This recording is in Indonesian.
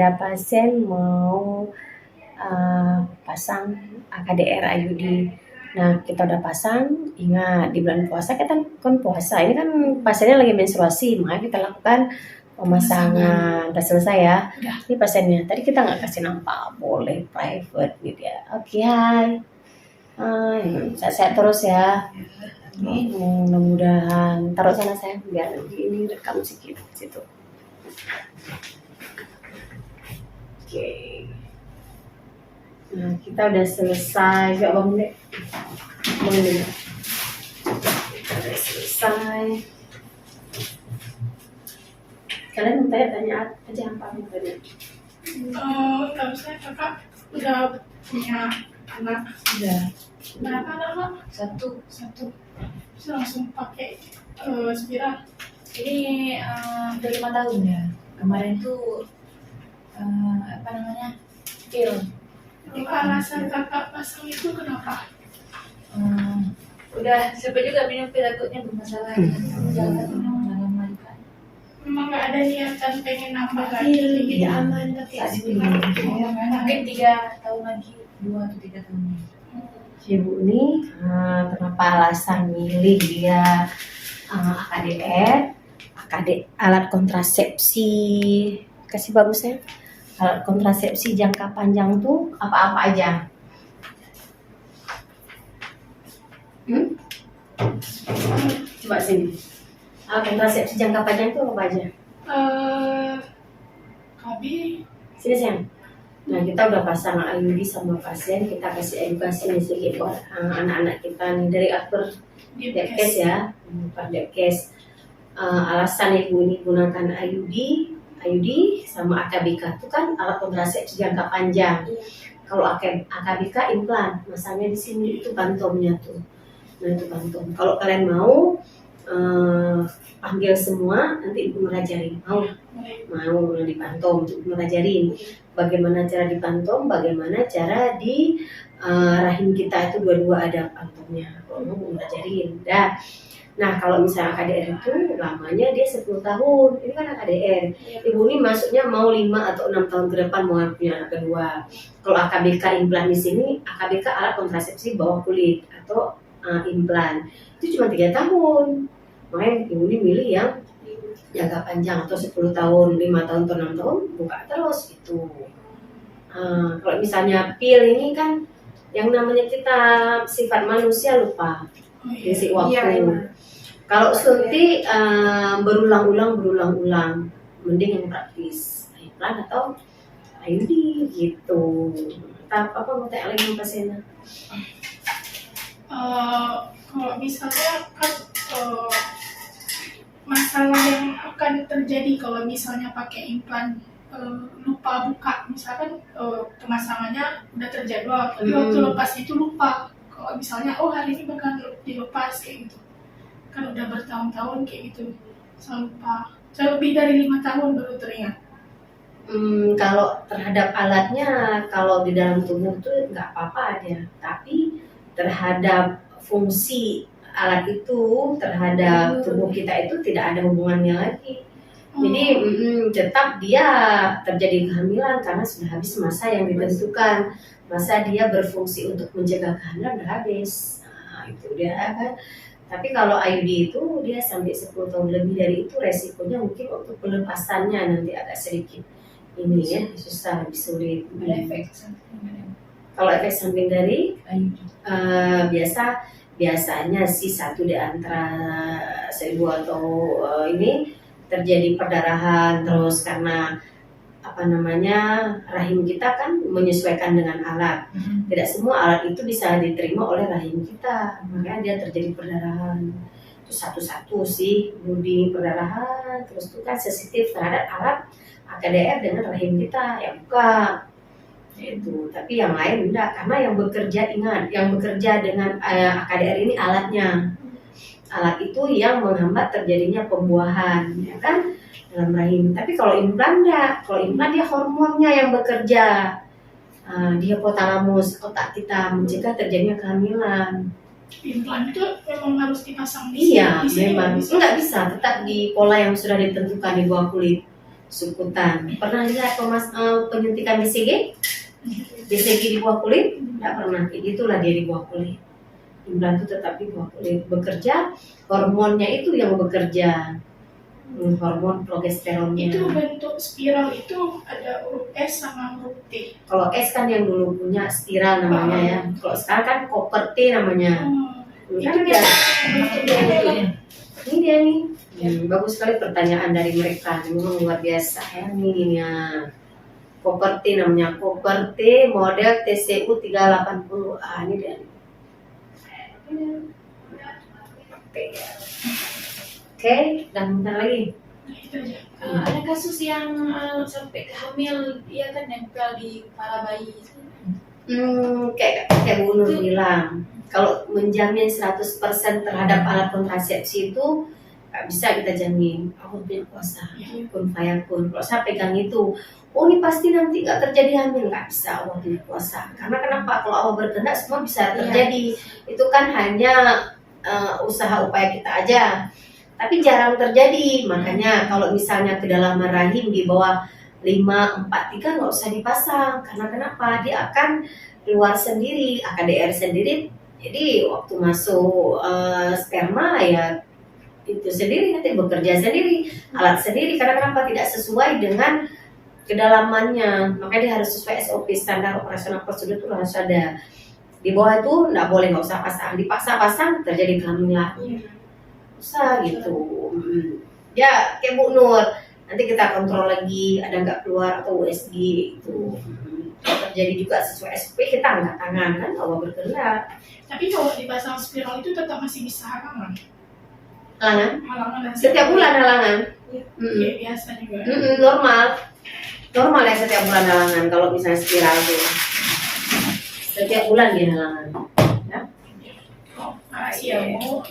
ada pasien mau pasang AKDR IUD. Nah, kita udah pasang, ingat di bulan puasa kita kan puasa. Ini kan pasiennya lagi menstruasi, makanya kita lakukan pemasangan. Udah selesai ya. Ini pasiennya. Tadi kita nggak kasih nampak, boleh private gitu ya. Oke, hai. Sehat-sehat terus ya. Mudah-mudahan. Taruh sana saya biar ini rekam sedikit situ. Oke. Nah, kita udah selesai. Yuk, bangun deh. Kita udah selesai. Kalian mau tanya aja apa mau tanya? Kalau saya kakak udah punya anak. Udah. Berapa anak kak? Satu. Bisa langsung pakai spiral. Ini udah 5 tahun ya. Kemarin tuh pil. Alasan kakak pasang itu kenapa? Udah siapa juga minum pil, takutnya bermasalah. Jangan minum lama kan. Memang nggak ada niatan pengen nambah lagi. Jadi aman tapi Mungkin 3 tahun lagi, 2 atau 3 tahun lagi. Ibu ini kenapa alasan milih dia AKDR, alat kontrasepsi, kasih bagusnya, alat kontrasepsi jangka panjang tuh apa-apa aja? Coba sini. Alat kontrasepsi jangka panjang tuh apa aja? KB. Sini sayang. Nah, kita udah pasang IUD sama pasien, kita kasih edukasi nih sedikit buat anak-anak kita nih dari upper Depkes ya, upper Depkes. Alasan ibu ini gunakan IUD sama AKBK itu kan alat kontrasepsi jangka panjang. Kalau AKBK implan, masangnya di sini itu bantomnya tuh. Nah, itu bantom. Kalau kalian mau panggil semua, nanti ibu merajarin. Mau dipantom, ibu merajarin bagaimana cara dipantom, bagaimana cara di rahim kita itu dua-dua ada pantomnya. Kalau mau merajarin. Nah, kalau misalnya AKDR itu lamanya dia 10 tahun. Ini kan AKDR. Ibu ini masuknya mau 5 atau 6 tahun ke depan mau punya anak kedua. Kalau AKBK implan di sini, AKBK alat kontrasepsi bawah kulit atau implan itu cuma 3 tahun. Makanya ibu ini milih yang jangka panjang atau 10 tahun, 5 tahun atau 6 tahun buka terus itu. Kalau misalnya pil ini kan yang namanya kita sifat manusia lupa isi waktu. Kalau suntik berulang-ulang, mending yang praktis, implan atau IUD gitu. Apa mau tanya lagi sama pasiennya? Kalau misalnya kan masalah yang akan terjadi kalau misalnya pakai implan lupa buka, misalkan pemasangannya udah terjadwal, tapi waktu lepas itu lupa. Kalau misalnya hari ini bakal dilepas kayak gitu, kan udah bertahun-tahun kayak gitu, selalu lupa. Saya lebih dari 5 tahun baru teringat. Kalau terhadap alatnya, kalau di dalam tubuh tuh nggak apa-apa aja, tapi terhadap fungsi alat itu terhadap tubuh kita itu tidak ada hubungannya lagi. Jadi tetap dia terjadi kehamilan karena sudah habis masa yang ditentukan. Masa dia berfungsi untuk mencegah kehamilan udah habis. Nah, itu dia kan. Tapi kalau IUD itu dia sampai 10 tahun lebih dari itu resikonya mungkin untuk pelepasannya nanti agak sedikit ini ya, susah, lebih sulit. Kalau efek samping dari biasanya sih satu di antara 1000 atau ini terjadi perdarahan, terus karena rahim kita kan menyesuaikan dengan alat. Tidak semua alat itu bisa diterima oleh rahim kita, makanya dia terjadi perdarahan. Itu satu-satu sih, budi perdarahan, terus itu kan sensitif terhadap alat AKDR dengan rahim kita, ya buka. Itu, tapi yang lain enggak, karena yang bekerja dengan AKDR ini alatnya. Alat itu yang menghambat terjadinya pembuahan, ya kan, dalam rahim. Tapi kalau implan enggak, kalau implan dia hormonnya yang bekerja, dia hipotalamus, otak kita mencegah terjadinya kehamilan. Implan itu memang harus dipasang di sini? Iya, memang enggak bisa, tetap di pola yang sudah ditentukan di bawah kulit. sukutan. Pernah lihat penyuntikan BCG? BCG di bawah kulit? Tidak pernah. Itulah dia di bawah kulit. Implan itu tetap di bawah kulit bekerja, hormonnya itu yang bekerja. Hormon progesteronnya. Itu bentuk spiral itu ada huruf S sama huruf T. Kalau S kan yang dulu punya spiral namanya ya. Kalau sekarang kan koper T namanya. Itu Kan dia dia bentuknya. ini dia nih. Bagus sekali pertanyaan dari mereka. Memang luar biasa ya. Ini ya. Koper T namanya. Koper T model TCU 380. Ini dia. Oke, dan bentar lagi. Itu aja. Ada kasus yang sampai hamil, dia kan nempel di kepala bayi. Kayak Bu Nur bilang, kalau menjamin 100% terhadap alat kontrasepsi itu nggak bisa kita jamin. Allah punya kuasa, kun fayakun. Kalau saya pegang itu, oh ini pasti nanti nggak terjadi hamil, nggak bisa. Allah punya kuasa. Karena kenapa? Kalau Allah berkehendak semua bisa terjadi. Itu kan hanya usaha upaya kita aja. Tapi jarang terjadi, makanya kalau misalnya kedalaman rahim di bawah 543 nggak usah dipasang. Karena kenapa? Dia akan keluar sendiri, AKDR sendiri. Jadi waktu masuk sperma ya itu sendiri nanti bekerja sendiri, alat sendiri. Karena kenapa? Tidak sesuai dengan kedalamannya. Makanya dia harus sesuai SOP, standar operasional prosedur itu harus ada. Di bawah itu nggak boleh, nggak usah pasang. Dipaksa pasang terjadi kehamilan. Usah gitu. Ya kayak Bu Nur, nanti kita kontrol lagi ada nggak keluar atau USG itu. Terjadi juga sesuai SOP, kita angkat tangan kan, Allah berkehendak. Tapi kalau dipasang spiral itu tetap masih bisa halangan. Halangan setiap bulan halangan. Kayak biasa juga. Normal ya setiap bulan halangan kalau misalnya spiral itu. Setiap bulan dia halangan. Ya. Makasih ya Bu.